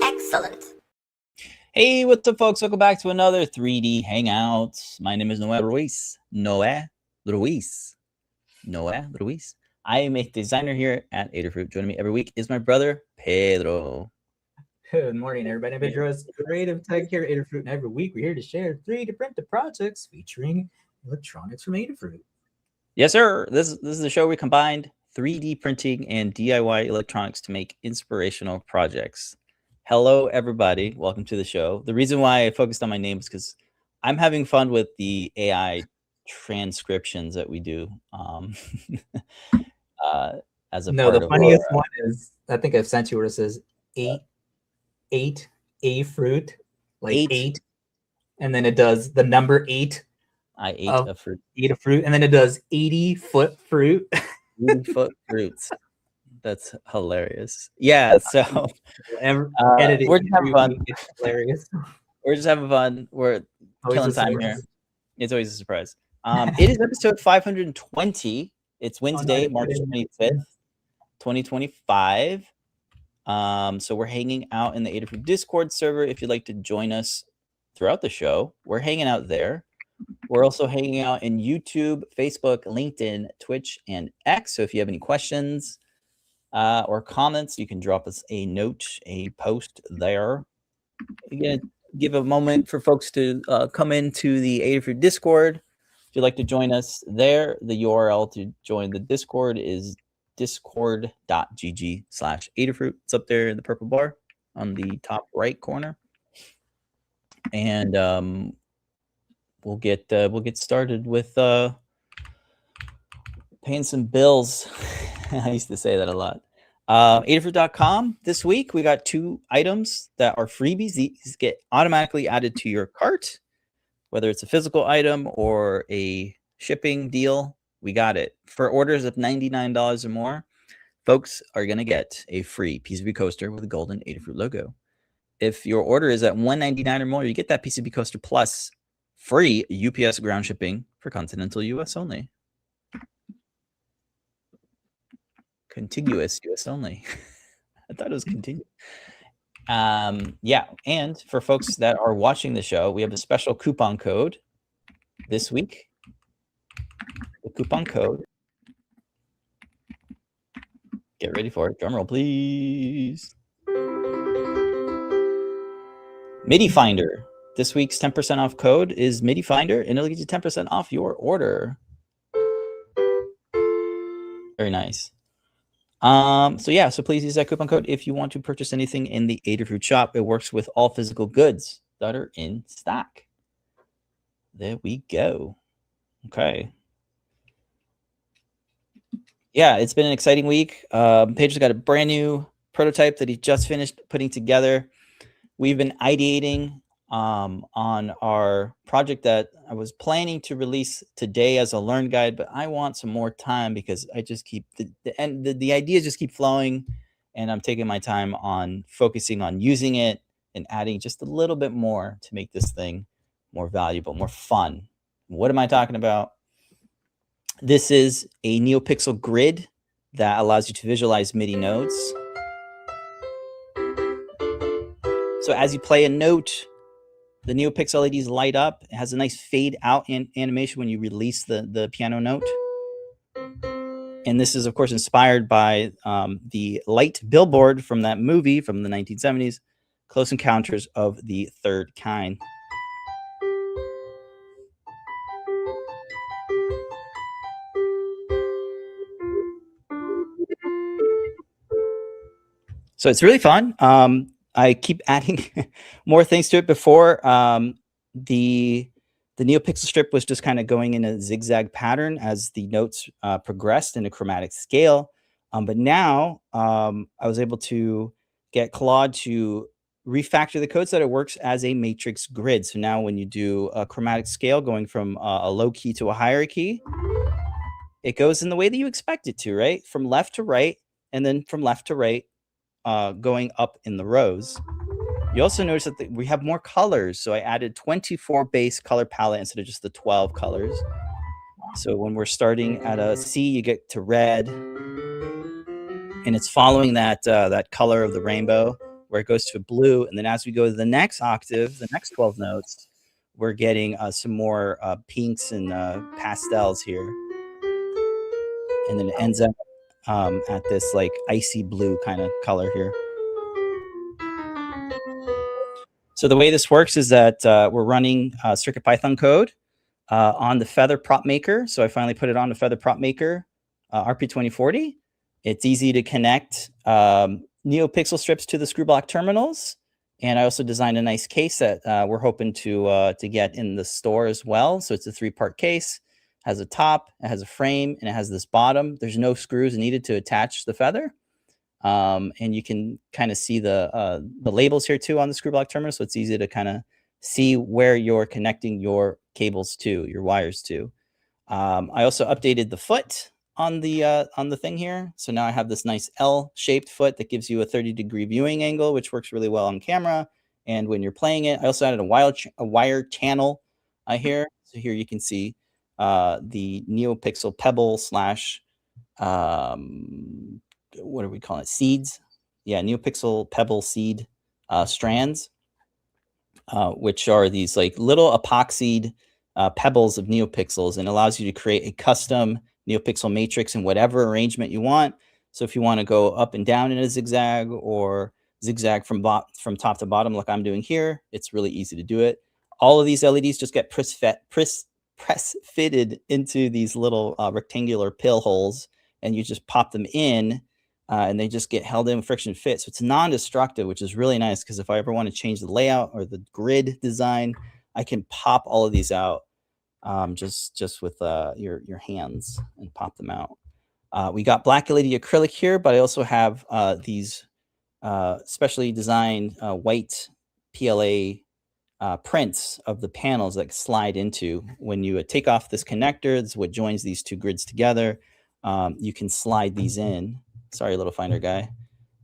Excellent. Hey, what's up, folks? Welcome back to another 3D Hangouts. My name is Noé Ruiz. I am a designer here at Adafruit. Joining me every week is my brother, Pedro. Good morning, everybody. I'm Pedro, creative tech here at Adafruit, and every week we're here to share 3D printed projects featuring electronics from Adafruit. Yes, sir. This is the show we combined 3D printing and DIY electronics to make inspirational projects. Hello, everybody. Welcome to the show. The reason why I focused on my name is because I'm having fun with the AI transcriptions that we do. As a part the of funniest one is, I think I've sent you where it says eight a fruit, like eight, and then it does the number 8. I ate a fruit. Eat a fruit, and then it does 80-foot fruit. 80-foot fruits. That's hilarious. Yeah, so we're just having fun. It's hilarious. We're just having fun. We're Always killing time here. It's always a surprise. It is episode 520. It's Wednesday, March 25th, 2025. So we're hanging out in the Adafruit Discord server. If you'd like to join us throughout the show, we're hanging out there. We're also hanging out in YouTube, Facebook, LinkedIn, Twitch, and X. So if you have any questions or comments, you can drop us a note, a post there. We're going to give a moment for folks to come into the Adafruit Discord. If you'd like to join us there, the URL to join the Discord is discord.gg/Adafruit. It's up there in the purple bar on the top right corner. And we'll get started with paying some bills. I used to say that a lot. Adafruit.com. This week we got 2 items that are freebies. These get automatically added to your cart, whether it's a physical item or a shipping deal. We got it. For orders of $99 or more, folks are going to get a free PCB coaster with a golden Adafruit logo. If your order is at $199 or more, you get that PCB coaster plus free UPS ground shipping for continental US only. Contiguous US only. I thought it was contiguous. Yeah, and for folks that are watching the show, we have a special coupon code this week. The coupon code. Get ready for it. Drum roll, please. MIDI Finder. This week's 10% off code is MIDI Finder, and it'll get you 10% off your order. Very nice. So please use that coupon code if you want to purchase anything in the Adafruit shop. It works with all physical goods that are in stock. There we go. Okay. Yeah, it's been an exciting week. Pedro's got a brand new prototype that he just finished putting together. We've been ideating on our project that I was planning to release today as a learn guide, but I want some more time because I just keep the ideas just keep flowing, and I'm taking my time on focusing on using it and adding just a little bit more to make this thing more valuable, more fun. What am I talking about? This is a NeoPixel grid that allows you to visualize MIDI notes. So as you play a note, the NeoPixel LEDs light up. It has a nice fade out animation when you release the piano note. And this is, of course, inspired by the light billboard from that movie from the 1970s, Close Encounters of the Third Kind. So it's really fun. I keep adding more things to it. Before, the NeoPixel strip was just kind of going in a zigzag pattern as the notes progressed in a chromatic scale. But now I was able to get Claude to refactor the code so that it works as a matrix grid. So now when you do a chromatic scale going from a low key to a higher key, it goes in the way that you expect it to, right? From left to right, and then from left to right, going up in the rows. You also notice that we have more colors. So I added 24 base color palette instead of just the 12 colors. So when we're starting at a C, you get to red, and it's following that that color of the rainbow where it goes to blue. And then as we go to the next octave, the next 12 notes, we're getting some more pinks and pastels here. And then it ends up at this like icy blue kind of color here. So the way this works is that we're running CircuitPython code on the Feather PropMaker. So I finally put it on the Feather PropMaker RP2040. It's easy to connect NeoPixel strips to the screw block terminals. And I also designed a nice case that we're hoping to get in the store as well. So it's a 3-part case, has a top, it has a frame, and it has this bottom. There's no screws needed to attach the Feather. And you can kind of see the labels here too on the screw block terminal. So it's easy to kind of see where you're connecting your cables to, your wires to. I also updated the foot on the thing here. So now I have this nice L-shaped foot that gives you a 30-degree viewing angle, which works really well on camera. And when you're playing it, I also added a wire channel here. So here you can see the NeoPixel Pebble slash what are we calling it? Seeds. Yeah, NeoPixel Pebble seed strands, which are these like little epoxied pebbles of NeoPixels, and allows you to create a custom NeoPixel matrix in whatever arrangement you want. So if you want to go up and down in a zigzag or zigzag from top to bottom, like I'm doing here, it's really easy to do it. All of these LEDs just get press fitted into these little rectangular pill holes, and you just pop them in, and they just get held in friction fit. So it's non-destructive, which is really nice, because if I ever want to change the layout or the grid design, I can pop all of these out just with your hands and pop them out. We got black LED acrylic here, but I also have these specially designed white PLA prints of the panels that slide into. When you take off this connector, this is what joins these two grids together. You can slide these in. Sorry, Little Finder Guy.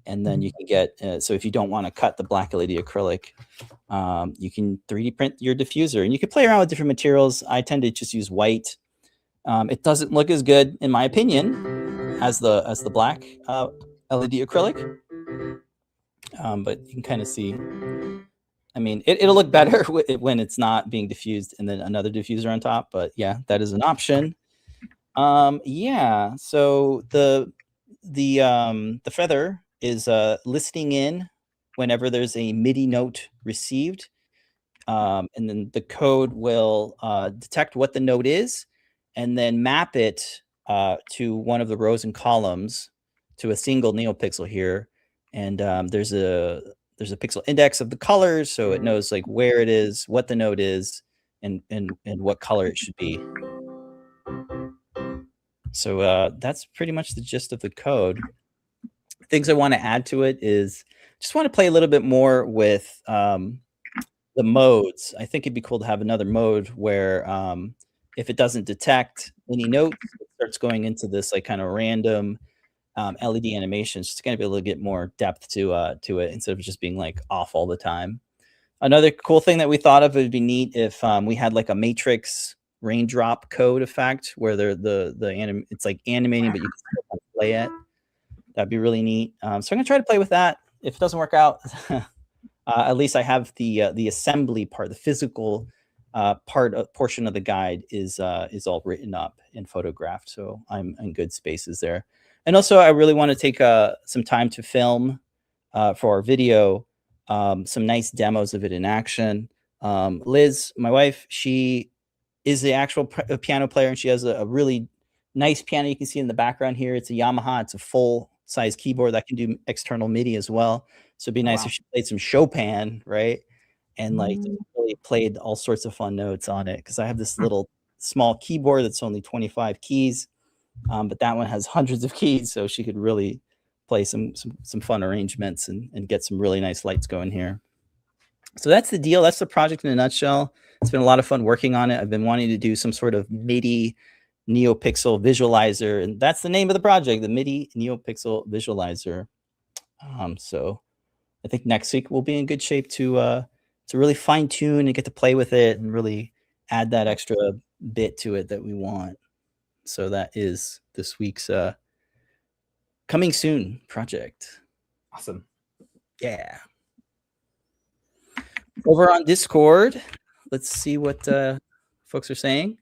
And then you can get, so if you don't want to cut the black LED acrylic, you can 3D print your diffuser, and you can play around with different materials. I tend to just use white. It doesn't look as good, in my opinion, as the black LED acrylic. But you can kind of see, I mean, it'll look better when it's not being diffused and then another diffuser on top. But yeah, that is an option. Yeah, so the Feather is listening in whenever there's a MIDI note received. And then the code will detect what the note is and then map it to one of the rows and columns to a single NeoPixel here. And there's a pixel index of the colors, so it knows like where it is, what the note is, and what color it should be. So that's pretty much the gist of the code. Things I want to add to it is just want to play a little bit more with the modes. I think it'd be cool to have another mode where if it doesn't detect any notes, it starts going into this like kind of random LED animations. Just going to be able to get more depth to it instead of just being like off all the time. Another cool thing that we thought of, it would be neat if we had like a matrix raindrop code effect where it's like animating, but you can still play it. That'd be really neat. So I'm gonna try to play with that. If it doesn't work out, at least I have the assembly part, the physical portion of the guide is all written up and photographed. So I'm in good spaces there. And also, I really want to take some time to film for our video some nice demos of it in action. Liz, my wife, she is the actual piano player, and she has a really nice piano. You can see in the background here. It's a Yamaha. It's a full-size keyboard that can do external MIDI as well. So it'd be nice if she played some Chopin, right? And like really played all sorts of fun notes on it, because I have this little small keyboard that's only 25 keys, but that one has hundreds of keys, so she could really play some fun arrangements and get some really nice lights going here. So that's the deal. That's the project in a nutshell. It's been a lot of fun working on it. I've been wanting to do some sort of MIDI NeoPixel visualizer, and that's the name of the project, the MIDI NeoPixel visualizer. So I think next week we'll be in good shape to really fine tune and get to play with it and really add that extra bit to it that we want. So that is this week's coming soon project. Awesome. Yeah. Over on Discord, let's see what folks are saying.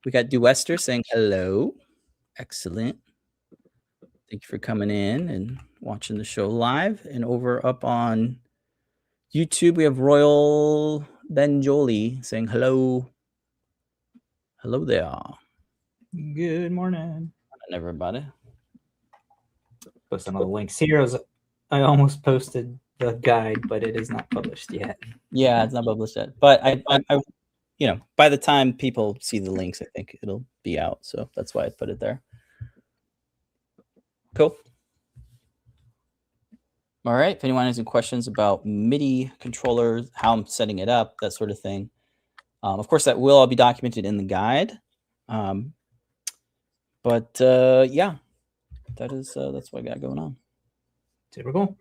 We got Duester saying hello. Excellent. Thank you for coming in and watching the show live. And over up on YouTube, we have Royal Benjoli saying hello. Hello there. Good morning. Everybody. Post another links here. I almost posted the guide, but it is not published yet. Yeah, it's not published yet. But I you know, by the time people see the links, I think it'll be out. So that's why I put it there. Cool. All right. If anyone has any questions about MIDI controllers, how I'm setting it up, that sort of thing. Of course, that will all be documented in the guide. But yeah, that's what I got going on. Super cool.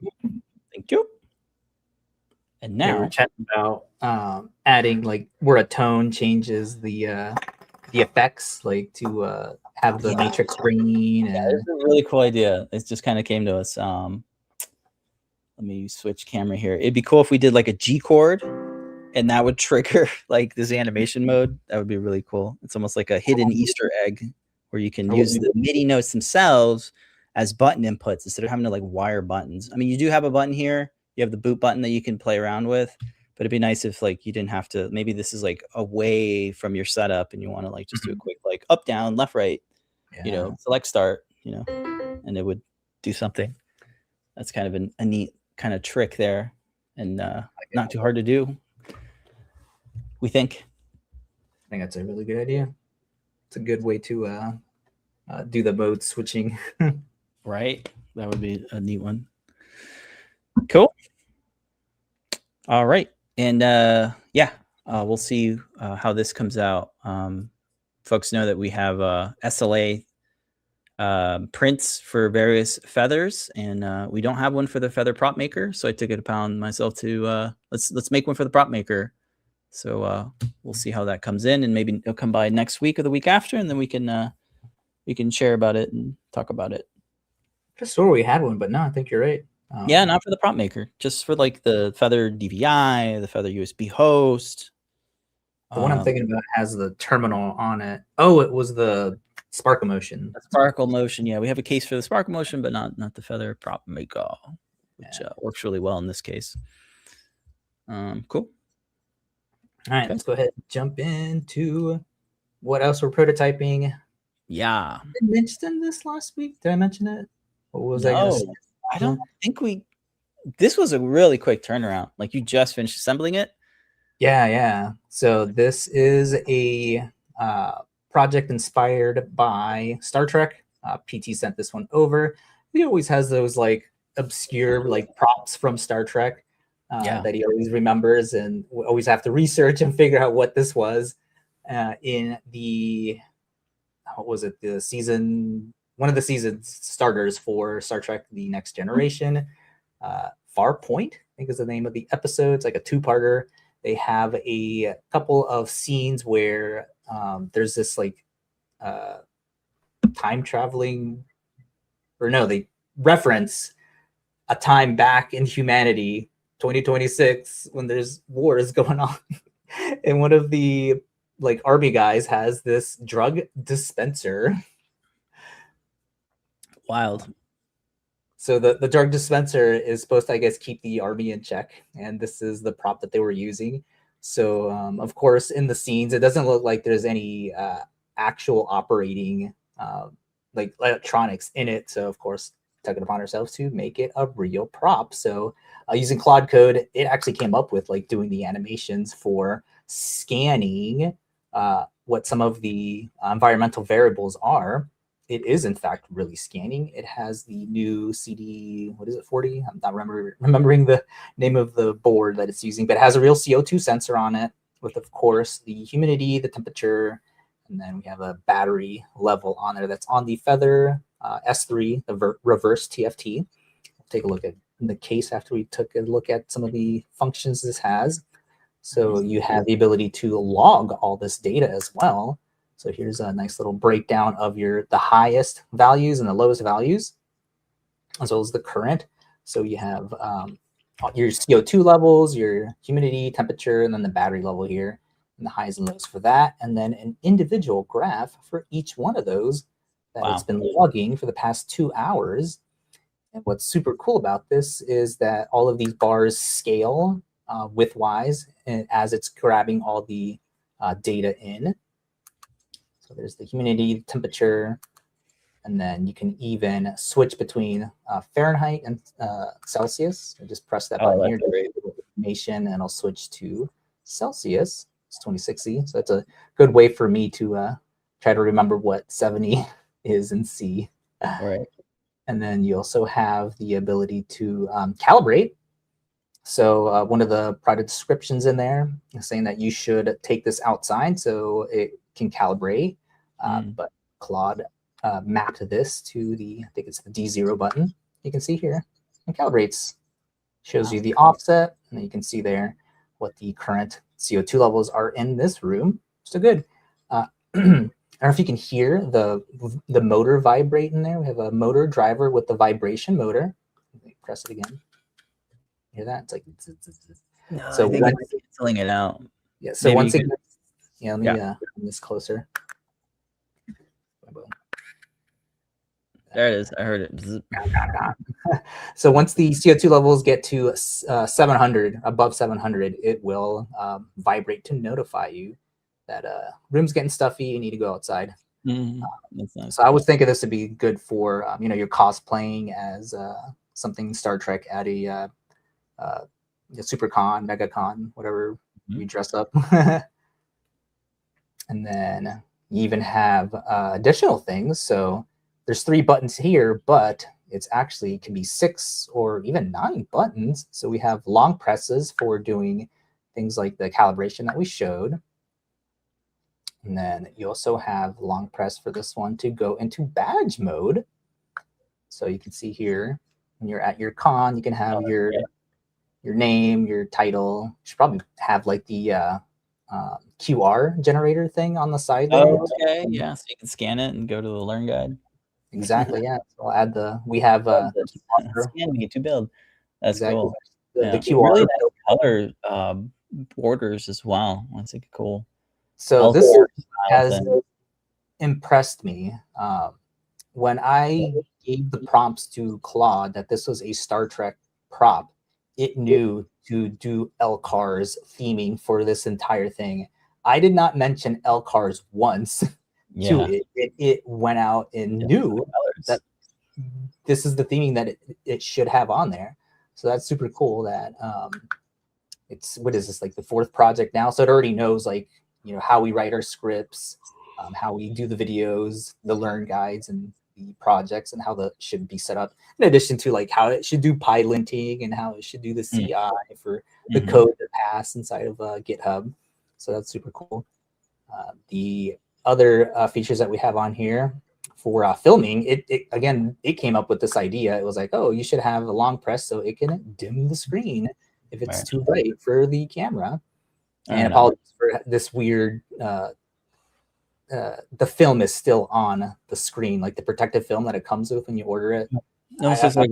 Thank you. And now we're chatting about adding like where a tone changes the effects, like to have the matrix green. Yeah, it's a really cool idea. It just kind of came to us. Let me switch camera here. It'd be cool if we did like a G chord and that would trigger like this animation mode. That would be really cool. It's almost like a hidden Easter egg where you can use the MIDI notes themselves as button inputs instead of having to like wire buttons. I mean, you do have a button here. You have the boot button that you can play around with, but it'd be nice if like you didn't have to, maybe this is like away from your setup and you want to like just do a quick like up, down, left, right, you know, select start, you know, and it would do something. That's kind of a neat kind of trick there and not too hard to do, we think. I think that's a really good idea. It's a good way to do the mode switching. Right? That would be a neat one. Cool. All right. And yeah, we'll see how this comes out. Folks know that we have SLA prints for various feathers, and we don't have one for the feather PropMaker, so I took it upon myself to let's make one for the PropMaker. So we'll see how that comes in, and maybe it'll come by next week or the week after, and then we can share about it and talk about it. Just saw we had one, but no, I think you're right. Yeah, not for the PropMaker, just for like the feather DVI, the feather USB host. The one I'm thinking about has the terminal on it. Oh, it was the Sparkle Motion. Sparkle Motion, yeah. We have a case for the Sparkle Motion, but not the feather PropMaker, which works really well in this case. Cool. All right, let's go ahead and jump into what else we're prototyping. Yeah. I mentioned this last week. Did I mention it? What was I don't think this was a really quick turnaround. Like you just finished assembling it? Yeah. So this is a project inspired by Star Trek. PT sent this one over. He always has those like obscure like props from Star Trek that he always remembers, and we always have to research and figure out what this was in the the season, one of the season starters for Star Trek The Next Generation. Farpoint, I think is the name of the episode. It's like a two-parter. They have a couple of scenes where there's this like time traveling, or no, they reference a time back in humanity, 2026, when there's wars going on. And one of the like army guys has this drug dispenser. Wild. So the drug dispenser is supposed to, I guess, keep the army in check. And this is the prop that they were using. So, of course, in the scenes, it doesn't look like there's any actual operating like electronics in it. So, of course, took it upon ourselves to make it a real prop. So using Claude Code, it actually came up with like doing the animations for scanning what some of the environmental variables are. It is, in fact, really scanning. It has the new CD, what is it, 40? I'm not remembering the name of the board that it's using, but it has a real CO2 sensor on it with, of course, the humidity, the temperature, and then we have a battery level on there that's on the Feather S3, the reverse TFT. We'll take a look at in the case after we took a look at some of the functions this has. So you have the ability to log all this data as well. So here's a nice little breakdown of the highest values and the lowest values, as well as the current. So you have your CO2 levels, your humidity, temperature, and then the battery level here, and the highs and lows for that. And then an individual graph for each one of those that it's been logging for the past 2 hours. And what's super cool about this is that all of these bars scale width-wise as it's grabbing all the data in. So there's the humidity, temperature, and then you can even switch between Fahrenheit and Celsius. I just press that button here to information, and it'll switch to Celsius. It's 2060. So that's a good way for me to try to remember what 70 is in C. Right. And then you also have the ability to calibrate. So one of the product descriptions in there is saying that you should take this outside so it can calibrate. But Claude mapped this to I think it's the D0 button. You can see here, it calibrates, shows you the offset, and then you can see there what the current CO2 levels are in this room. So good. I don't know if you can hear the motor vibrate in there. We have a motor driver with the vibration motor. Let me press it again. Hear that? It's like no, so I think it's canceling it out. Yeah. So maybe once again, let me bring this closer. There it is. I heard it. So once the CO2 levels get to 700, above 700, it will vibrate to notify you that room's getting stuffy. You need to go outside. That's nice. So I was thinking this would be good for you're cosplaying as something Star Trek at a SuperCon, MegaCon, whatever you dress up. And then you even have additional things. So there's 3 buttons here, but it's actually can be 6 or even 9 buttons. So we have long presses for doing things like the calibration that we showed. And then you also have long press for this one to go into badge mode. So you can see here when you're at your con, you can have your name, your title. You should probably have like the QR generator thing on the side there. Oh, okay. Yeah, so you can scan it and go to the Learn Guide. Exactly. Yeah. So I'll add we have scan me to build. That's cool. The QR really nice color borders as well. That's like cool. So this has impressed me. When I gave the prompts to Claude that this was a Star Trek prop, it knew to do LCARS theming for this entire thing. I did not mention LCARS once to it. It went out and knew that this is the theming that it should have on there. So that's super cool that it's, what is this, like the 4th project now? So it already knows like, how we write our scripts, how we do the videos, the learn guides and the projects, and how that should be set up. In addition to like how it should do piloting and how it should do the CI for the code to pass inside of GitHub. So that's super cool. The other features that we have on here for filming, it came up with this idea. It was like, oh, you should have a long press so it can dim the screen if it's too bright for the camera. And apologies for this weird, the film is still on the screen, like the protective film that it comes with when you order it. No, it's just like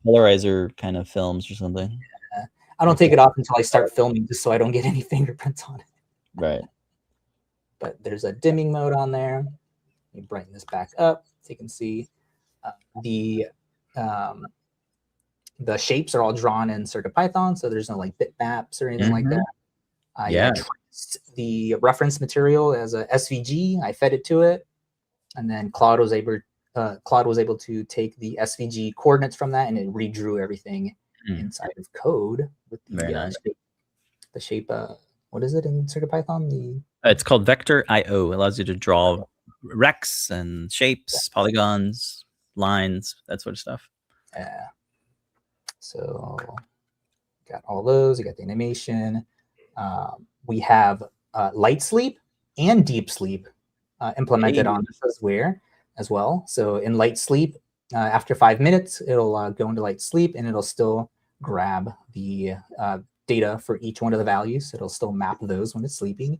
polarizer kind of films or something. I don't take it off until I start filming just so I don't get any fingerprints on it. Right. But there's a dimming mode on there. Let me brighten this back up so you can see the shapes are all drawn in CircuitPython, so there's no like bitmaps or anything like that. I traced the reference material as a SVG. I fed it to it, and then Claude was able to take the SVG coordinates from that, and it redrew everything inside of code with the shape. What is it in CircuitPython? It's called Vector IO. It allows you to draw rects and shapes, polygons, lines, that sort of stuff. Yeah. So got all those. You got the animation. We have light sleep and deep sleep implemented on this as well. So in light sleep, after 5 minutes, it'll go into light sleep, and it'll still grab the data for each one of the values. It'll still map those when it's sleeping.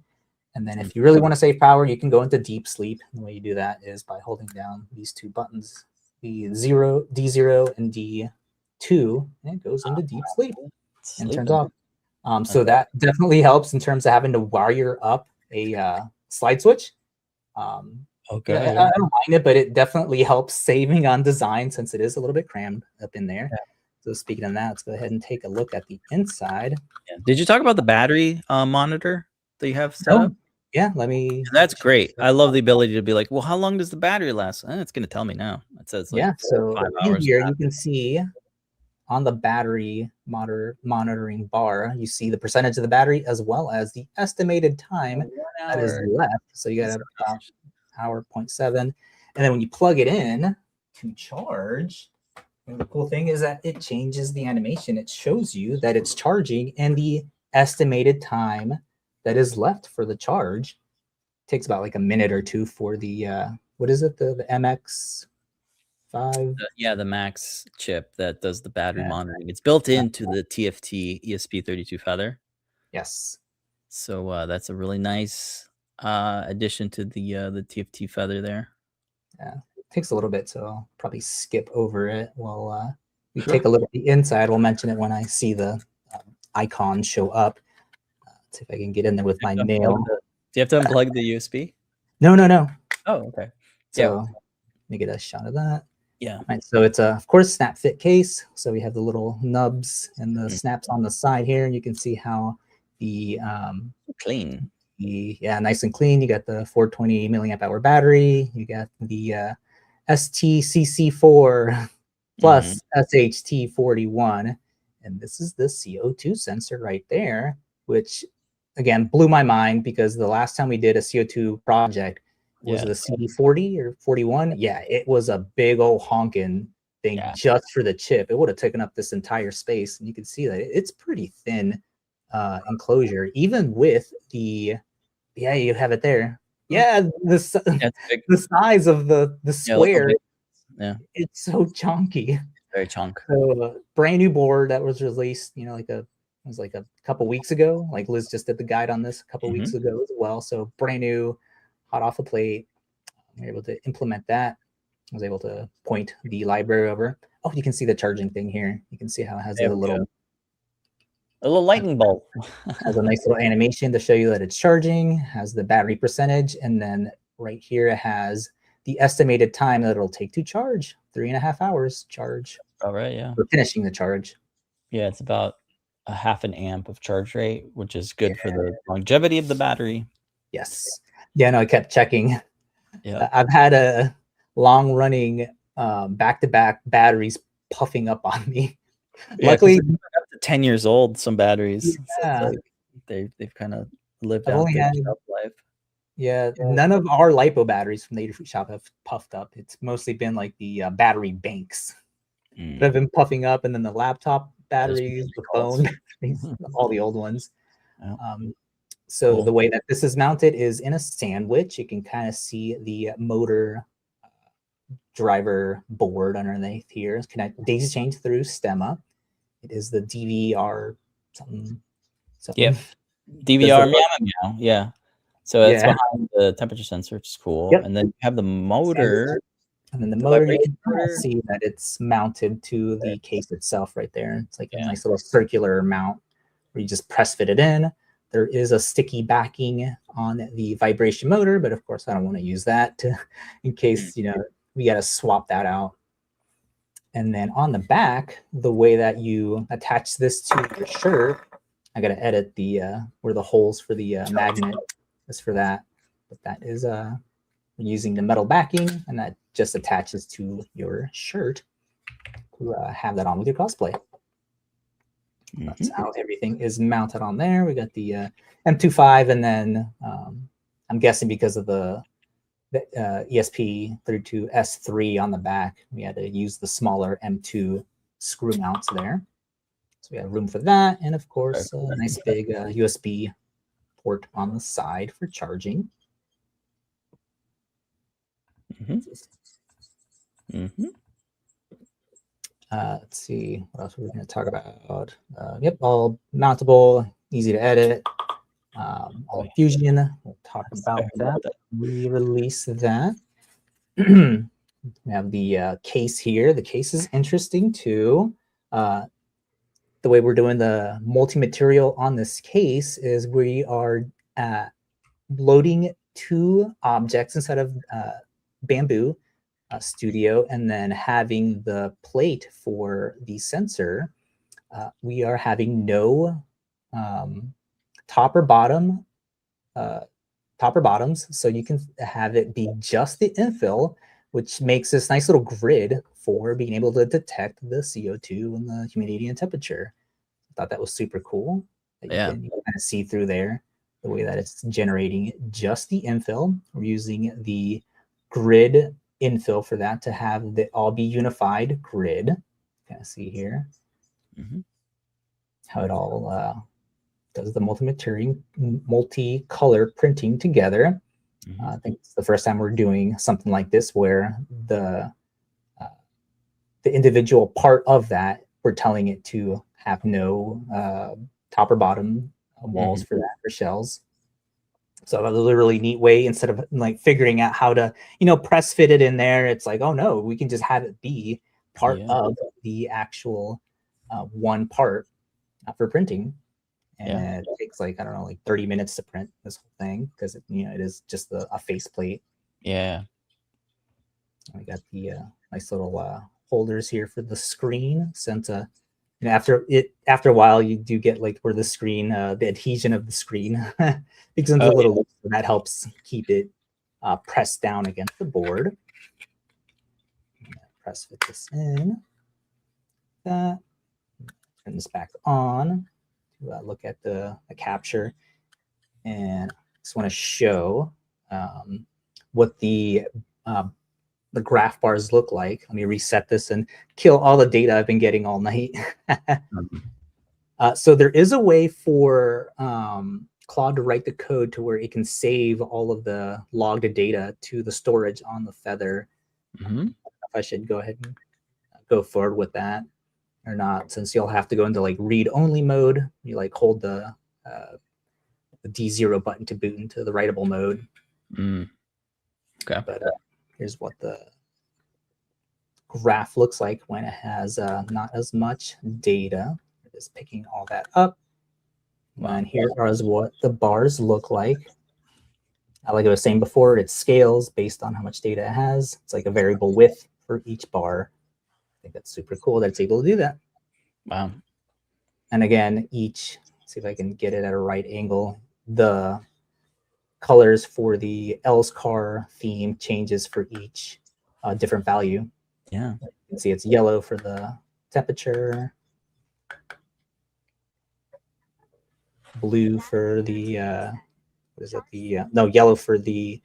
And then if you really want to save power, you can go into deep sleep. And the way you do that is by holding down these two buttons, the D0 and D2, and it goes into deep sleep and turns off. So that definitely helps in terms of having to wire up a slide switch. Okay. I don't mind it, but it definitely helps saving on design since it is a little bit crammed up in there. Yeah. So speaking of that, let's go ahead and take a look at the inside. Yeah. Did you talk about the battery monitor that you have set up? Yeah, let me. That's great. I love the ability to be like, well, how long does the battery last? It's going to tell me now. It says like 4 or 5 hours. Here you can see on the battery monitoring bar, you see the percentage of the battery as well as the estimated time that is left. So you got about hour 0.7. And then when you plug it in to charge, and the cool thing is that it changes the animation. It shows you that it's charging and the estimated time that is left for the charge. It takes about like a minute or two for the, what is it? The MX5? Yeah, the Max chip that does the battery monitoring. It's built into the TFT ESP32 Feather. Yes. So that's a really nice addition to the TFT Feather there. Yeah, it takes a little bit, so I'll probably skip over it while we take a look at the inside. We'll mention it when I see the icon show up. Let's see if I can get in there with my nail. Do you have to unplug the USB? No. Oh, okay. So let me get a shot of that. Yeah. All right, so it's of course, snap fit case. So we have the little nubs and the snaps on the side here. And you can see how the clean. Nice and clean. You got the 420 milliamp hour battery. You got the STCC4 plus SHT41. And this is the CO2 sensor right there, which again blew my mind because the last time we did a CO2 project was the CD40 or 41. Yeah, it was a big old honking thing just for the chip. It would have taken up this entire space. And you can see that it's pretty thin enclosure, even with the, you have it there. Yeah, the size of the square. Yeah, it's so chunky. Very chunk. So brand new board that was released, it was like a couple weeks ago. Like Liz just did the guide on this a couple weeks ago as well. So brand new, hot off the plate. We were able to implement that. I was able to point the library over. Oh, you can see the charging thing here. You can see how it has a little lightning bulb. Has a nice little animation to show you that it's charging, has the battery percentage, and then right here it has the estimated time that it'll take to charge. 3.5 hours charge. All right, yeah. For finishing the charge. Yeah, it's about a 0.5 amp of charge rate, which is good for the longevity of the battery. Yes. Yeah, no, I kept checking. Yeah. I've had a long running back-to-back batteries puffing up on me. Yeah, luckily, up to 10 years old, some batteries. Yeah. So they've kind of lived out their shelf life. Yeah, none of our LiPo batteries from the Adafruit shop have puffed up. It's mostly been like the battery banks that have been puffing up, and then the laptop batteries, the phone, all the old ones. So the way that this is mounted is in a sandwich. You can kind of see the motor driver board underneath here. It's daisy chained through stemma. It is the DVR something. Yep. DVR meow. Yeah. So it's behind the temperature sensor, which is cool. Yep. And then you have the motor. And then the motor, you can see that it's mounted to the case itself right there. It's like a nice little circular mount where you just press fit it in. There is a sticky backing on the vibration motor, but of course I don't want to use that in case, we got to swap that out. And then on the back, the way that you attach this to your shirt, I got to edit the where the holes for the magnet is for that. But that is using the metal backing, and that just attaches to your shirt to have that on with your cosplay. That's how everything is mounted on there. We got the M25, and then I'm guessing because of the ESP32S3 on the back, we had to use the smaller M2 screw mounts there. So we have room for that, and of course, a nice big USB port on the side for charging. Let's see what else we're going to talk about. Yep, all mountable, easy to edit. all fusion. We'll talk about that. We release that. We have the case here. The case is interesting too. The way we're doing the multi-material on this case is we are loading 2 objects inside of Bamboo Studio, and then having the plate for the sensor. We are having no top or bottoms, so you can have it be just the infill, which makes this nice little grid for being able to detect the CO2 and the humidity and temperature. I thought that was super cool. That you can kind of see through there the way that it's generating just the infill. We're using the grid infill for that to have it all be unified grid. Kind of see here how it all does the multi-color printing together. I think it's the first time we're doing something like this where the individual part of that, we're telling it to have no top or bottom walls for that, for shells. So that was a really neat way, instead of like figuring out how to, press fit it in there. It's like, oh no, we can just have it be part of the actual one part for printing. And it takes like, I don't know, like 30 minutes to print this whole thing, because it is just a faceplate. Yeah. We got the nice little holders here for the screen. Since after a while, you do get like where the screen, the adhesion of the screen becomes a little loose, and that helps keep it pressed down against the board. Press fit this in. Turn this back on. Look at the capture, and just want to show what the graph bars look like. Let me reset this and kill all the data I've been getting all night. So there is a way for Claude to write the code to where it can save all of the logged data to the storage on the Feather. If I should go ahead and go forward with that or not, since you'll have to go into like read-only mode. You like hold the D0 button to boot into the writable mode. Okay. But here's what the graph looks like when it has not as much data. Just picking all that up. And here is what the bars look like. Like I was saying before, it scales based on how much data it has. It's like a variable width for each bar. I think that's super cool that it's able to do that. Wow. And again, see if I can get it at a right angle. The colors for the L's car theme changes for each different value. Yeah. You can see it's yellow for the temperature, blue for the yellow for the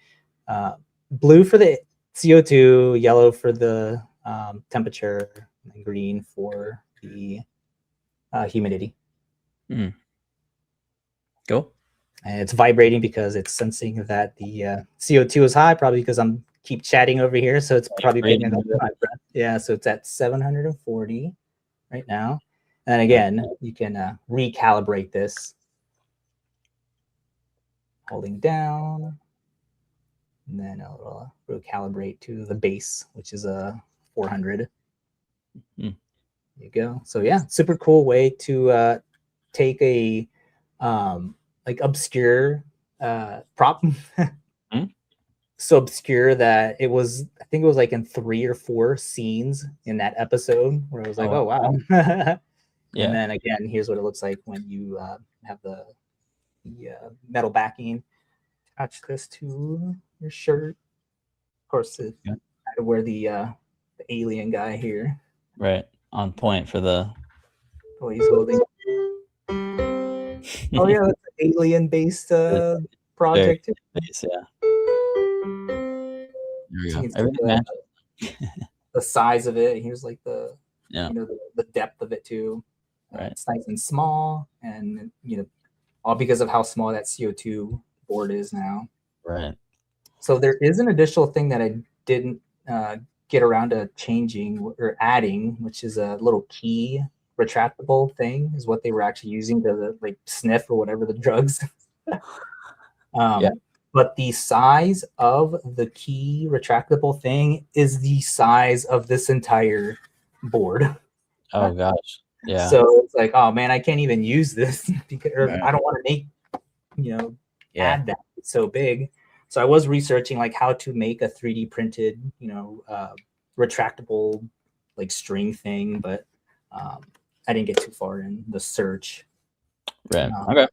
blue for the CO2, yellow for the temperature, and green for the humidity. Cool. And it's vibrating because it's sensing that the CO2 is high, probably because I'm keep chatting over here, so it's probably picking up my breath. Yeah, so it's at 740 right now. And again, you can recalibrate this, holding down, and then it'll recalibrate to the base, which is a 400. There you go. So yeah, super cool way to take a like obscure prop. So obscure that it was, I think it was like in 3 or 4 scenes in that episode where I was like, oh wow. Yeah. And then again, here's what it looks like when you have the metal backing. Attach this to your shirt. Of course, I had to wear the alien guy here. Right. On point for the... Oh, he's holding. Oh yeah, that's an alien-based project. Base, yeah. There we go. Everything matches. The size of it. Here's like the the depth of it too. Right. It's nice and small, and all because of how small that CO2 board is now. Right. So there is an additional thing that I didn't get around to changing or adding, which is a little key retractable thing, is what they were actually using to like sniff or whatever the drugs. Yeah. But the size of the key retractable thing is the size of this entire board. Oh gosh. Yeah. So it's like, oh man, I can't even use this because Right. I don't want to make, Yeah. add that. It's so big. So I was researching like how to make a 3D printed, retractable like string thing, but I didn't get too far in the search. Right. Okay.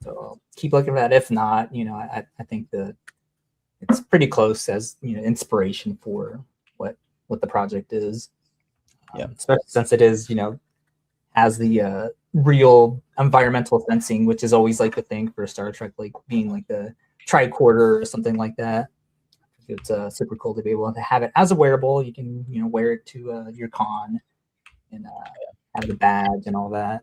So I'll keep looking at that. If not, I think it's pretty close as inspiration for what the project is. Yeah. Especially since it is, has the real environmental sensing, which is always like the thing for Star Trek, like being like the tricorder or something like that. It's super cool to be able to have it as a wearable. You can wear it to your con and have the badge and all that.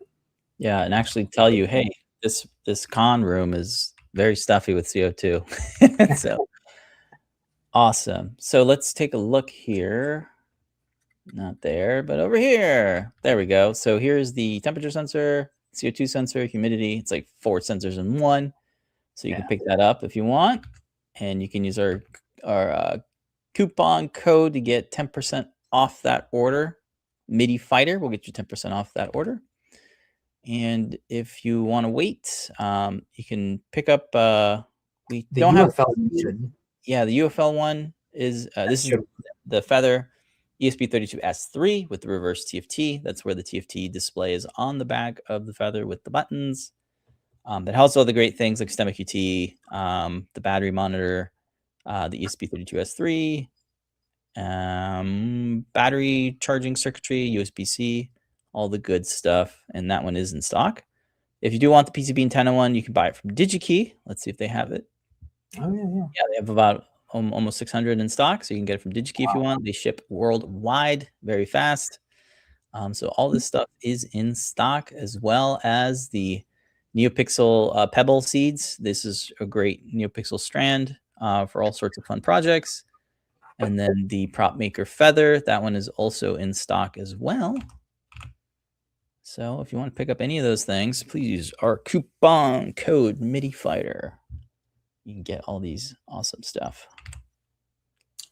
Yeah, and actually tell you, hey, this con room is very stuffy with CO2. So awesome. So let's take a look here. Not there, but over here. There we go. So here's the temperature sensor, CO2 sensor, humidity. It's like 4 sensors in one. So you can pick that up if you want. And you can use our coupon code to get 10% off that order. MIDI Fighter will get you 10% off that order. And if you want to wait, you can pick up. We The don't have. Yeah, the UFL one is this is the Feather ESP32S3 with the reverse TFT. That's where the TFT display is on the back of the Feather with the buttons. That has all the great things like STEMMA QT, the battery monitor, the ESP32S3, battery charging circuitry, USB-C, all the good stuff. And that one is in stock. If you do want the PCB antenna one, you can buy it from DigiKey. Let's see if they have it. Oh, yeah. Yeah, they have about almost 600 in stock, so you can get it from DigiKey if you want. They ship worldwide very fast. So all this stuff is in stock, as well as the NeoPixel Pebble seeds. This is a great NeoPixel Strand for all sorts of fun projects. And then the PropMaker Feather, that one is also in stock as well. So if you want to pick up any of those things, please use our coupon code MIDIFighter. You can get all these awesome stuff.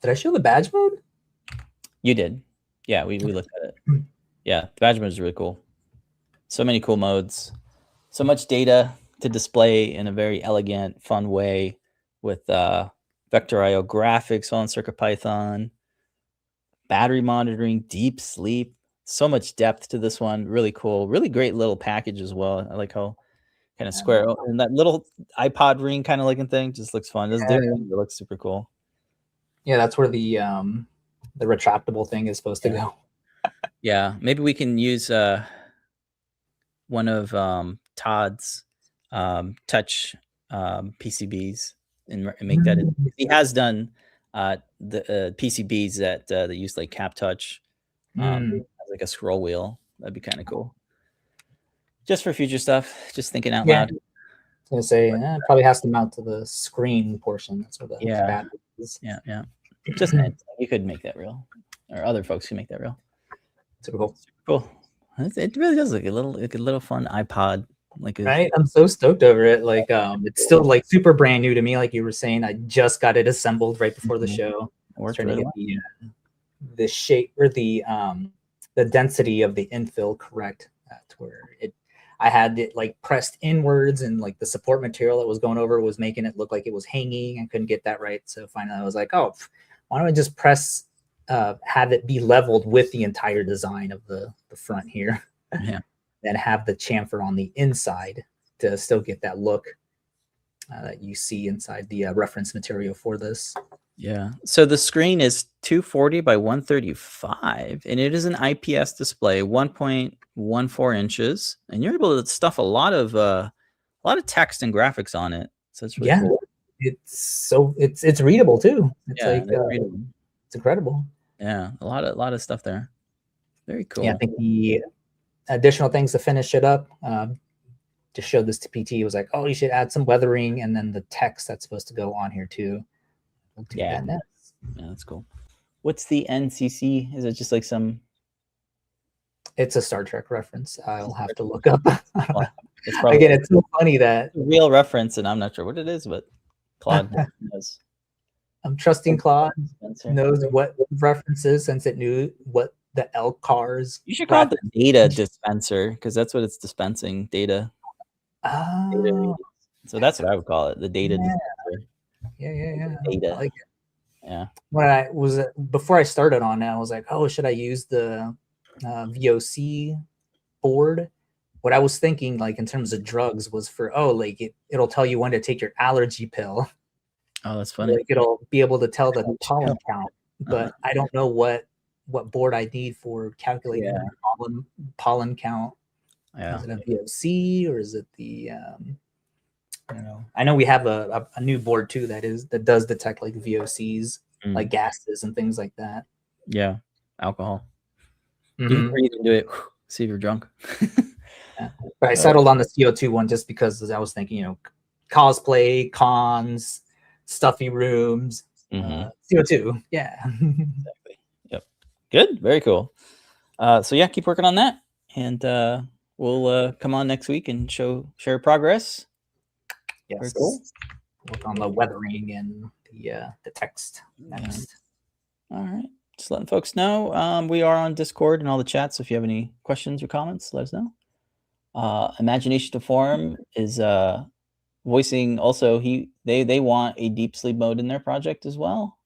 Did I show the badge mode? You did. Yeah, we looked at it. Yeah, the badge mode is really cool. So many cool modes. So much data to display in a very elegant, fun way with Vector IO graphics on CircuitPython, battery monitoring, deep sleep. So much depth to this one. Really cool. Really great little package as well. I like how kind of square and that little iPod ring kind of looking thing just looks fun. It's different. It looks super cool. Yeah, that's where the retractable thing is supposed to go. Yeah, maybe we can use one of Todd's touch PCBs and make that. He has done the PCBs that use like Cap Touch, like a scroll wheel. That'd be kind of cool. Just for future stuff. Just thinking out loud. I was gonna say it probably has to mount to the screen portion. That's where the battery is. Yeah. Just you could make that real, or other folks can make that real. Super cool. Cool. It really does look a little fun iPod. Right, I'm so stoked over it. Like, it's still like super brand new to me. Like you were saying, I just got it assembled right before the show. Trying to get the shape or the density of the infill correct. To where I had it like pressed inwards, and like the support material that was going over was making it look like it was hanging. I couldn't get that right, so finally I was like, oh, why don't I just press have it be leveled with the entire design of the front here. Yeah. And have the chamfer on the inside to still get that look that you see inside the reference material for this. Yeah. So the screen is 240 by 135, and it is an IPS display, 1.14 inches, and you're able to stuff a lot of text and graphics on it. So it's really cool. It's readable too. It's it's incredible. Yeah, a lot of stuff there. Very cool. Yeah, I think the additional things to finish it up. Just showed this to PT. It was like, oh, you should add some weathering, and then the text that's supposed to go on here too. Yeah, that's cool. What's the NCC? Is it just like some? It's a Star Trek reference. I'll have to look up. It's probably Again, it's so funny that a real reference, and I'm not sure what it is, but Claude knows. I'm trusting Claude Spencer. knows what references since it knew what the L cars. You should call it the data dispenser because that's what it's dispensing, data. Oh, So that's what I would call it, the data yeah. dispenser. Yeah. Data. I like it. Yeah. When I was before I started on it, I was like, oh, should I use the VOC board? What I was thinking, like in terms of drugs, was for like it'll tell you when to take your allergy pill. Oh, that's funny. Like it'll be able to tell the pollen count, but I don't know what board I need for calculating the pollen count. Yeah. Is it a VOC or is it the I don't know. I know we have a new board too that does detect like VOCs, like gases and things like that. Yeah, alcohol. You can breathe into it. See if you're drunk. Yeah. But I settled on the CO2 one just because I was thinking, cosplay, cons, stuffy rooms, CO2. Yeah. Exactly. Yep. Good. Very cool. So yeah, keep working on that, and we'll come on next week and share progress. Yes. Very cool. Work on the weathering and the text next. All right. Just letting folks know. We are on Discord and all the chats. So if you have any questions or comments, let us know. Imagination to Form is voicing also they want a deep sleep mode in their project as well.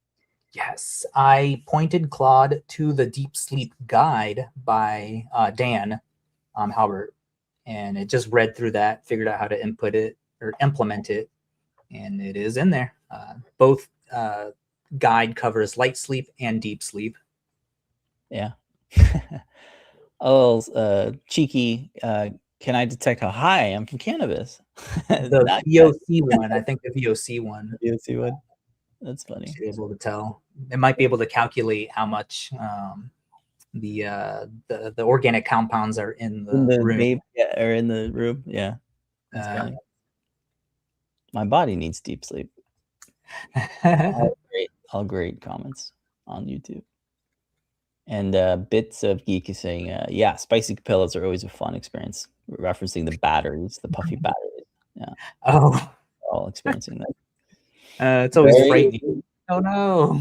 Yes, I pointed Claude to the Deep Sleep Guide by Dan Halbert, and it just read through that, figured out how to input it or implement it, and it is in there. Both guide covers light sleep and deep sleep. Yeah. Oh, cheeky. Can I detect how high I am from cannabis? The VOC one, I think the VOC one. The VOC one. That's funny. Be able to tell. It might be able to calculate how much the organic compounds are in the room. Vape, or in the room. Yeah. That's funny. My body needs deep sleep. all great comments on YouTube. And Bits of Geek is saying, yeah, spicy pillows are always a fun experience. Referencing the batteries, the puffy batteries. Yeah. Oh. All experiencing that. It's always frightening. Oh no.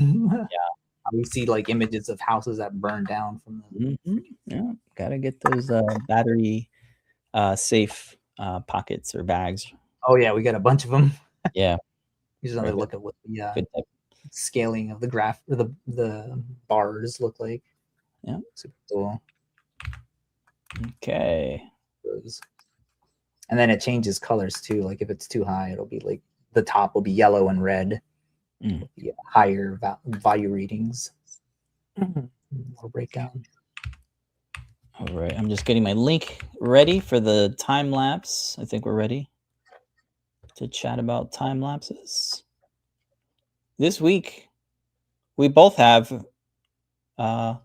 Yeah. We see like images of houses that burn down from the Yeah, gotta get those battery safe pockets or bags. Oh yeah, we got a bunch of them. Yeah. Just another look at what the scaling of the graph or the bars look like. Yeah. Super cool. Okay. And then it changes colors too. Like if it's too high, it'll be like the top will be yellow and red. Yeah, higher value readings. We'll break down. All right, I'm just getting my link ready for the time lapse. I think we're ready to chat about time lapses. This week, we both have the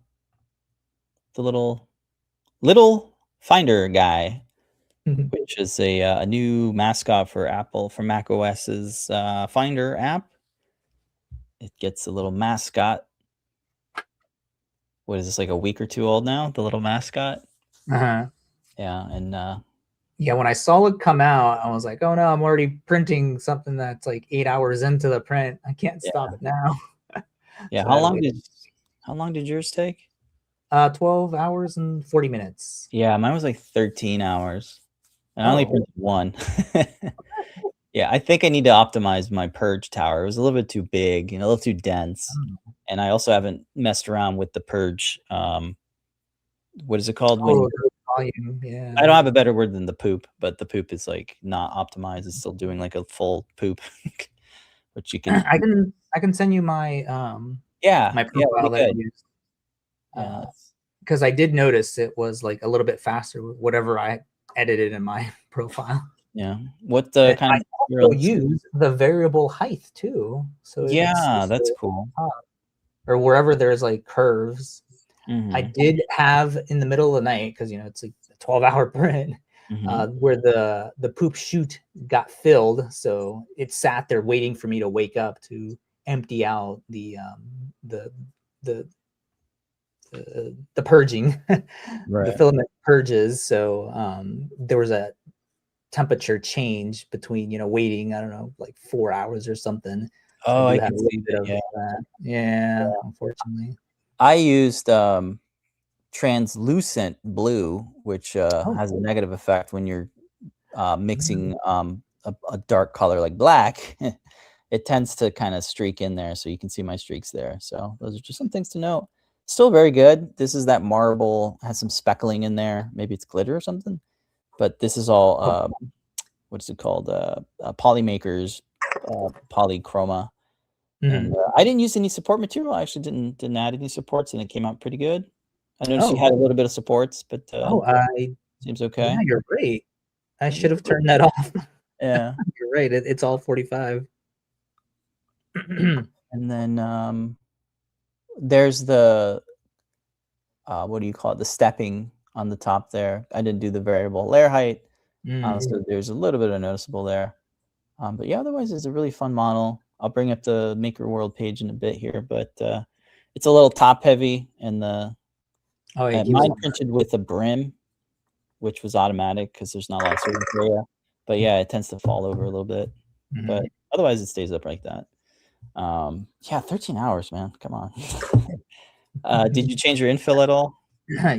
little Finder Guy, which is a new mascot for Apple, for Mac OS's Finder app. It gets a little mascot. What is this, like a week or two old now? The little mascot. Yeah, and yeah, when I saw it come out, I was like, "Oh no, I'm already printing something that's like 8 hours into the print. I can't stop it now." Yeah, So how long did yours take? 12 hours and 40 minutes. Yeah, mine was like 13 hours. And I only printed one. Yeah, I think I need to optimize my purge tower. It was a little bit too big and a little too dense. And I also haven't messed around with the purge. What is it called? Volume, yeah. I don't have a better word than the poop, but the poop is like not optimized. It's still doing like a full poop, which you can. I can send you my my profile that I used. Because I did notice it was like a little bit faster with whatever I edited in my profile. Yeah. What kind I also use the variable height too. So yeah, that's cool. Or wherever there's like curves. I did have in the middle of the night, because it's like a 12-hour print, where the poop chute got filled, so it sat there waiting for me to wake up to empty out the purging, the filament purges. So there was a temperature change between, you know, waiting, I don't know, like 4 hours or something. So Oh, I I do have can a little see bit that. of Yeah. that. Yeah, unfortunately. I used translucent blue, which Oh, has a negative effect when you're mixing a dark color like black. It tends to kind of streak in there, so you can see my streaks there. So those are just some things to note. Still very good. This is that marble, has some speckling in there. Maybe it's glitter or something. But this is all what's it called? ProMaker's polychroma. And I didn't use any support material. I actually didn't add any supports, and it came out pretty good. I noticed you oh, had a little bit of supports, but oh, seems yeah, okay. you're right. I should have turned that off. Yeah. You're right. It's all 45. And then there's the what do you call it? The stepping on the top there. I didn't do the variable layer height, so there's a little bit of noticeable there. But yeah, otherwise it's a really fun model. I'll bring up the Maker World page in a bit here, but it's a little top heavy, and Oh, yeah, mine printed with a brim, which was automatic because there's not a lot of surface area. But yeah, it tends to fall over a little bit. But otherwise, it stays up like that. Yeah, 13 hours, man. Come on. Did you change your infill at all?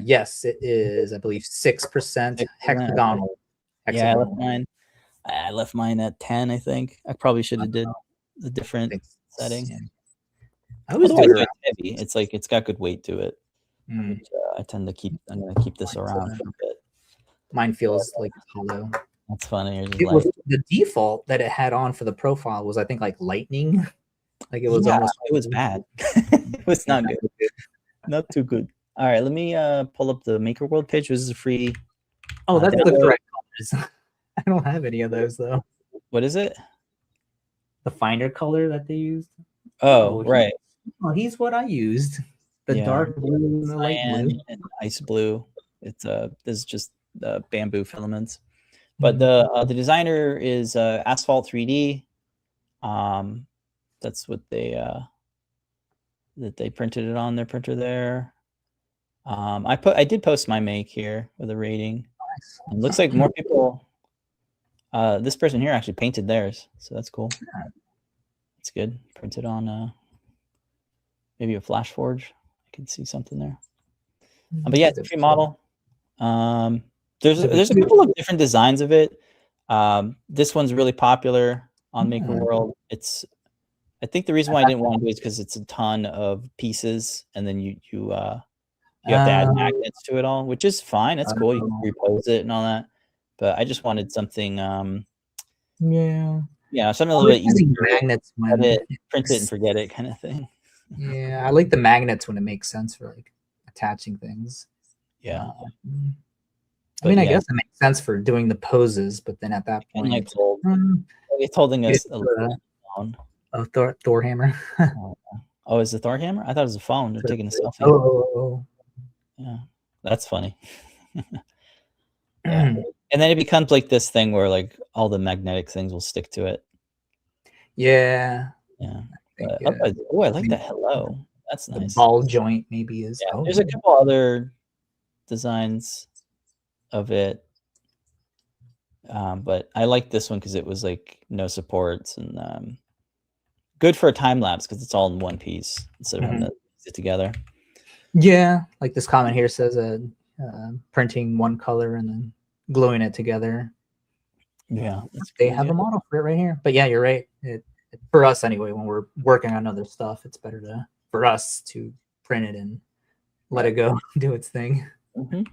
Yes, it is, I believe, 6% hexagonal. Yeah, I left mine at 10, I think. I probably should have did a different setting. Yeah. I was Otherwise, doing it's heavy. It's like it's got good weight to it. Which, I'm gonna keep this around for a bit. Mine feels like hollow. That's funny. It was the default that it had on for the profile was, I think, like lightning. Like it was almost. It was bad. It was not good. Not too good. All right, let me pull up the Maker World page. This is a free. Oh, that's the correct colors. I don't have any of those though. What is it? The Finder color that they used. Oh, right. He's what I used. The dark blue and the light blue. And ice blue. It's this is just bamboo filaments. But the designer is Asphalt 3D. That's what they printed it on their printer there. I did post my make here with a rating. It looks like more people. This person here actually painted theirs, so that's cool. It's good. Printed on maybe a Flash Forge. I can see something there. But yeah, it's a free model. There's a couple of different designs of it. This one's really popular on Maker World. I think the reason why I didn't want to do it is because it's a ton of pieces, and then you have to add magnets to it all, which is fine. It's cool. You can repose it and all that. But I just wanted something something a little bit easier. Magnets when print it and forget it kind of thing. Yeah, I like the magnets when it makes sense for like attaching things. Yeah. I mean, I guess it makes sense for doing the poses, but then at that point, it's holding us a little phone. Oh, Thor hammer. Oh, is it Thor hammer? I thought it was a phone. They're taking a selfie. Oh. Yeah, that's funny. Yeah. And then it becomes like this thing where like all the magnetic things will stick to it. Yeah. Yeah. I like that. Hello. That's nice. The ball joint maybe is. Yeah, there's a couple other designs of it. But I like this one because it was like no supports and good for a time lapse because it's all in one piece instead of having to piece it together. Yeah, like this comment here says printing one color and then gluing it together. Yeah, they have a model for it right here. But yeah, you're right. For us anyway, when we're working on other stuff, it's better for us to print it and let it go do its thing. In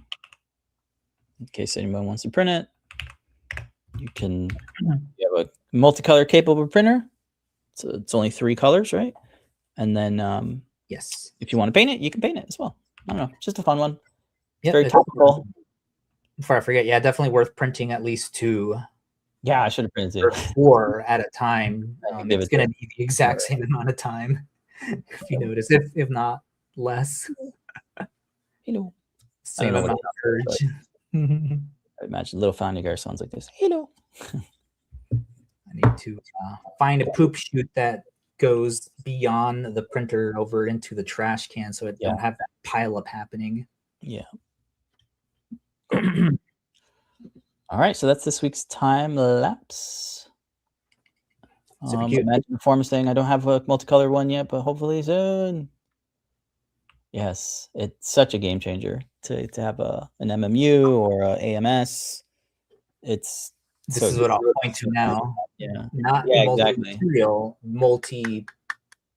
case anyone wants to print it, you have a multicolor capable printer. So it's only 3 colors, right? And then yes, if you want to paint it, you can paint it as well. I don't know, just a fun one. Yep, very topical. Before I forget, yeah, definitely worth printing at least 2. Yeah, I should have printed or 4 at a time. It's going to be the exact same amount of time, if you notice. If not less. Same amount of urge. I imagine Lil Finder Guy sounds like this. Hello. I need to find a poop chute that goes beyond the printer over into the trash can so it don't have that pile up happening. Yeah. All right, so that's this week's time lapse. Super cute. Imagine Form is saying I don't have a multicolor one yet, but hopefully soon. Yes, it's such a game changer to have an MMU or a AMS. It's This so is what I'll point to now. Yeah, Not yeah, exactly. multi-material, multi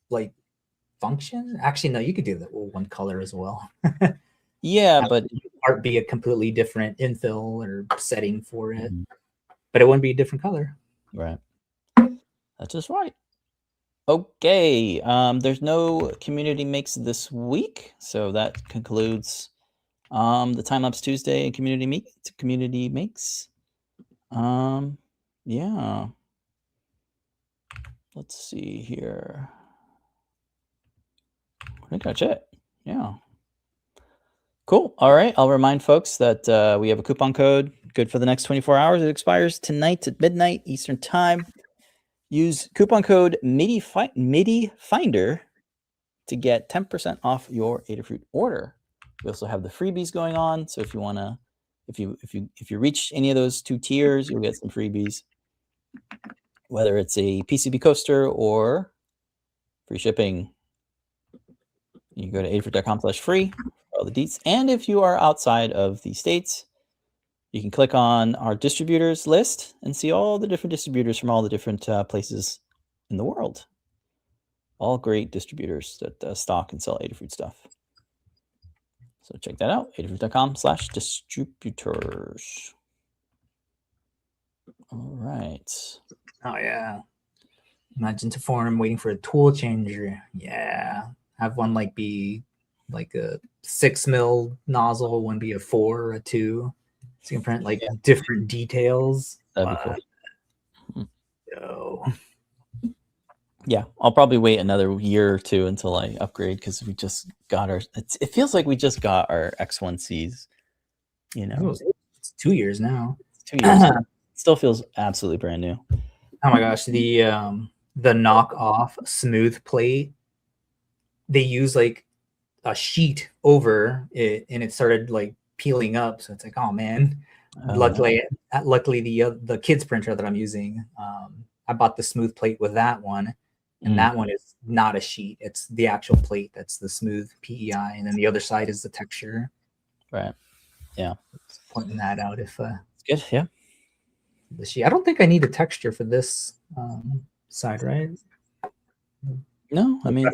like function. Actually, no, you could do that with one color as well. Yeah, but art be a completely different infill or setting for it, Mhm. but it wouldn't be a different color. Right. That's just right. Okay. There's no community makes this week, so that concludes the Time-lapse Tuesday and community makes. Yeah. Let's see here. I think that's it. Yeah. Cool. All right. I'll remind folks that we have a coupon code good for the next 24 hours. It expires tonight at midnight Eastern Time. Use coupon code MIDI Finder to get 10% off your Adafruit order. We also have the freebies going on. So if you want to, if you reach any of those 2 tiers, you'll get some freebies. Whether it's a PCB coaster or free shipping. You can go to adafruit.com/free for all the deets. And if you are outside of the States, you can click on our distributors list and see all the different distributors from all the different places in the world. All great distributors that stock and sell Adafruit stuff. So check that out, adafruit.com/distributors. All right. Oh yeah. Imagine to form waiting for a tool changer. Yeah. Have one like be like a 6 mil nozzle, one be a 4 or a 2. So you can print like different details. That'd be cool. Yo. Yeah, I'll probably wait another year or 2 until I upgrade because we just got our. It feels like we just got our X1Cs. You know, It's 2 years now. 2 years. It still feels absolutely brand new. Oh my gosh, the knockoff smooth plate. They use like a sheet over it, and it started like peeling up. So it's like, oh man. Luckily the kids printer that I'm using, I bought the smooth plate with that one, and that one is not a sheet. It's the actual plate that's the smooth PEI, and then the other side is the texture. Right. Yeah. Just pointing that out if it's good. Yeah. The sheet. I don't think I need a texture for this side, right? No, I mean,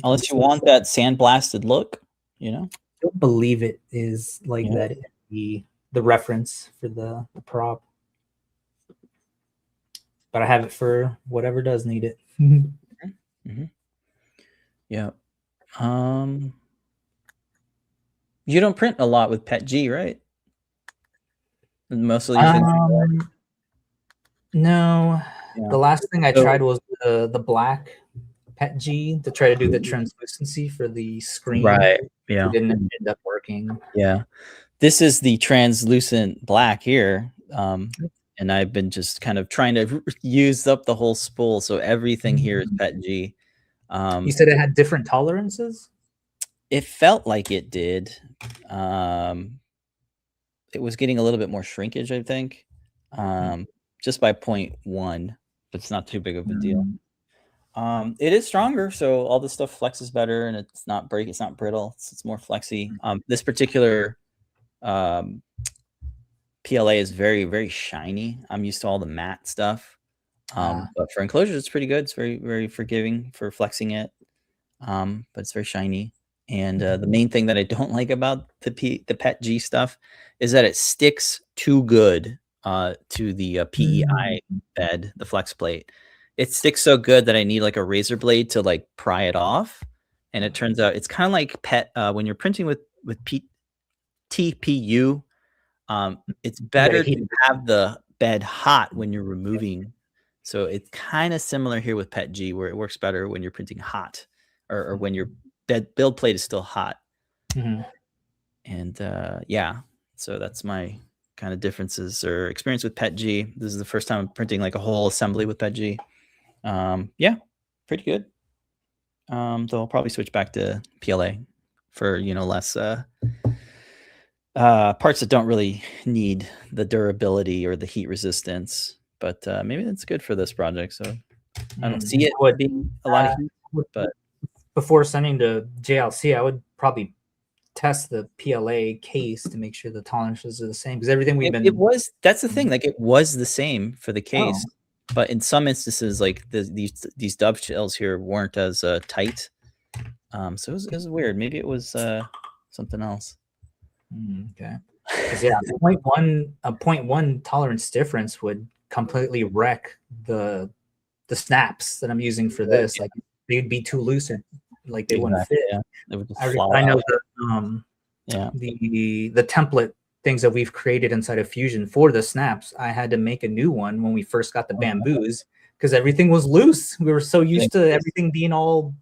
unless you want that sandblasted look, you know. I don't believe it is like that. The reference for the prop, but I have it for whatever does need it. Yeah. You don't print a lot with PET-G, right? Mostly no. Yeah. The last thing I tried was the black PET-G to try to do the translucency for the screen. Right. Yeah. It didn't end up working. Yeah. This is the translucent black here. And I've been just kind of trying to use up the whole spool. So everything here is PET-G. You said it had different tolerances? It felt like it did. It was getting a little bit more shrinkage, I think, just by 0.1, but it's not too big of a deal. It is stronger, so all this stuff flexes better, and it's not it's not brittle. It's more flexy. This particular PLA is very, very shiny. I'm used to all the matte stuff, but for enclosures, it's pretty good. It's very, very forgiving for flexing it, but it's very shiny. And the main thing that I don't like about the PET-G stuff is that it sticks too good to the PEI bed, the flex plate. It sticks so good that I need like a razor blade to like pry it off. And it turns out it's kind of like PET when you're printing with TPU. It's better to have the bed hot when you're removing. So it's kind of similar here with PET-G, where it works better when you're printing hot or when your build plate is still hot. And yeah, so that's my kind of differences or experience with PET-G. This is the first time I'm printing like a whole assembly with PET-G. Yeah, pretty good. Though I'll probably switch back to PLA for less parts that don't really need the durability or the heat resistance. But maybe that's good for this project. So I don't see it being a lot of heat. But before sending to JLC, I would probably test the PLA case to make sure the tolerances are the same, because everything we've been. That's the thing. Like, it was the same for the case, but in some instances, like these dovetails here weren't as tight. So it was weird. Maybe it was something else. Okay. Yeah, a 0.1 tolerance difference would completely wreck the snaps that I'm using for this. Like, they'd be too loose, or like they wouldn't fit. Yeah. They would just I know the template things that we've created inside of Fusion for the snaps. I had to make a new one when we first got the bamboos, because everything was loose. We were so used to everything being all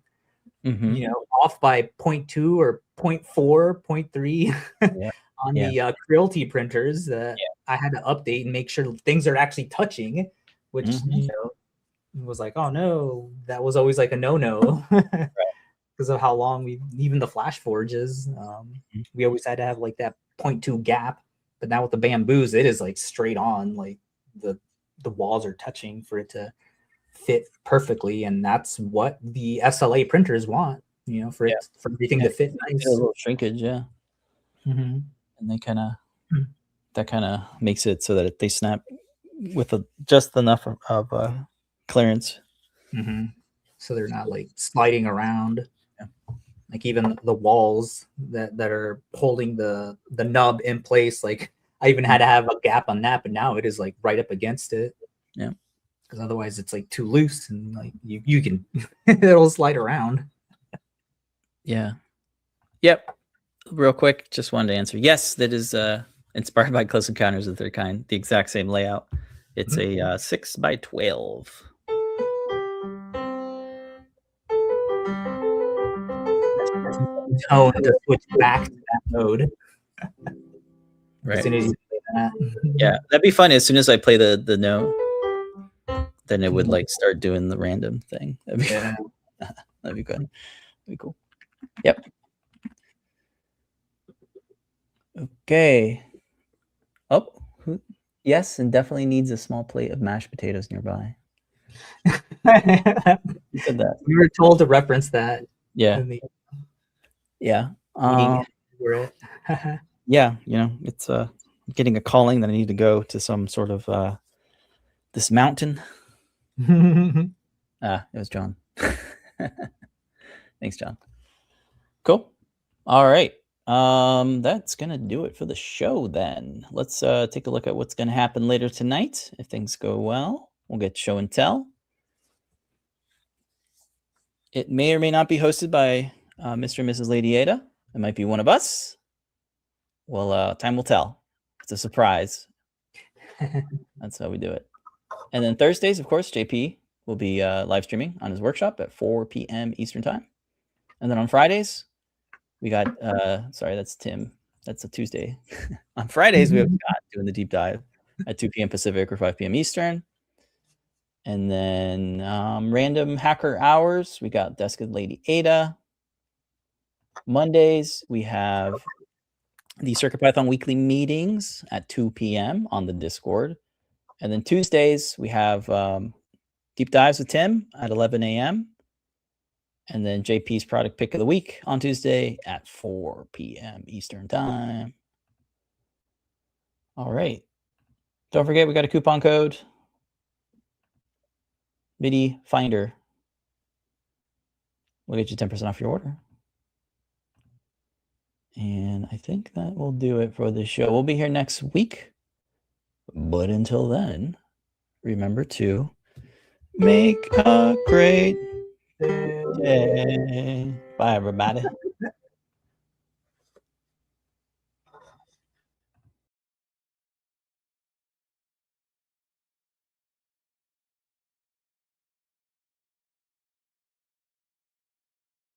off by 0.2 or 0.4, 0.3 on the Creality printers that I had to update and make sure things are actually touching, which was like, oh no, that was always like a no-no. Because of how long even the flash forges, we always had to have like that 0.2 gap. But now with the bamboos, it is like straight on, like the walls are touching for it to fit perfectly, and that's what the SLA printers want, for everything to fit nice. A little shrinkage, and they that kind of makes it so that they snap with just enough of clearance, so they're not like sliding around. Like even the walls that are holding the nub in place, like I even had to have a gap on that, but now it is like right up against it. Because otherwise it's like too loose, and like you can it'll slide around. Yep. Real quick, just wanted to answer. Yes, that is inspired by Close Encounters of the Third Kind. The exact same layout. It's a 6x12. Tone to switch back to that mode. Right. As soon as you play that. Yeah, that'd be fun. As soon as I play the note, then it would like start doing the random thing. That'd be that'd be good. That'd be cool. Yep. Okay. Oh, yes, and definitely needs a small plate of mashed potatoes nearby. You said that. We were told to reference that. Yeah. Yeah. Yeah, it's getting a calling that I need to go to some sort of this mountain. It was John. Thanks, John. Cool. All right. That's gonna do it for the show then. Let's take a look at what's gonna happen later tonight. If things go well, we'll get show and tell. It may or may not be hosted by Mr. and Mrs. Lady Ada. It might be one of us. Well, time will tell. It's a surprise. That's how we do it. And then Thursdays, of course, JP will be live streaming on his workshop at 4 p.m. Eastern time. And then on Fridays, we got, sorry, that's Tim. That's a Tuesday. On Fridays, we have Scott doing the deep dive at 2 p.m. Pacific or 5 p.m. Eastern. And then random hacker hours, we got Desk of Lady Ada. Mondays, we have the CircuitPython weekly meetings at 2 p.m. on the Discord. And then Tuesdays, we have deep dives with Tim at 11 a.m. And then JP's product pick of the week on Tuesday at 4 p.m. Eastern time. All right. Don't forget, we got a coupon code. MIDI Finder. We'll get you 10% off your order. And I think that will do it for the show. We'll be here next week. But until then, remember to make a great day. Bye, everybody.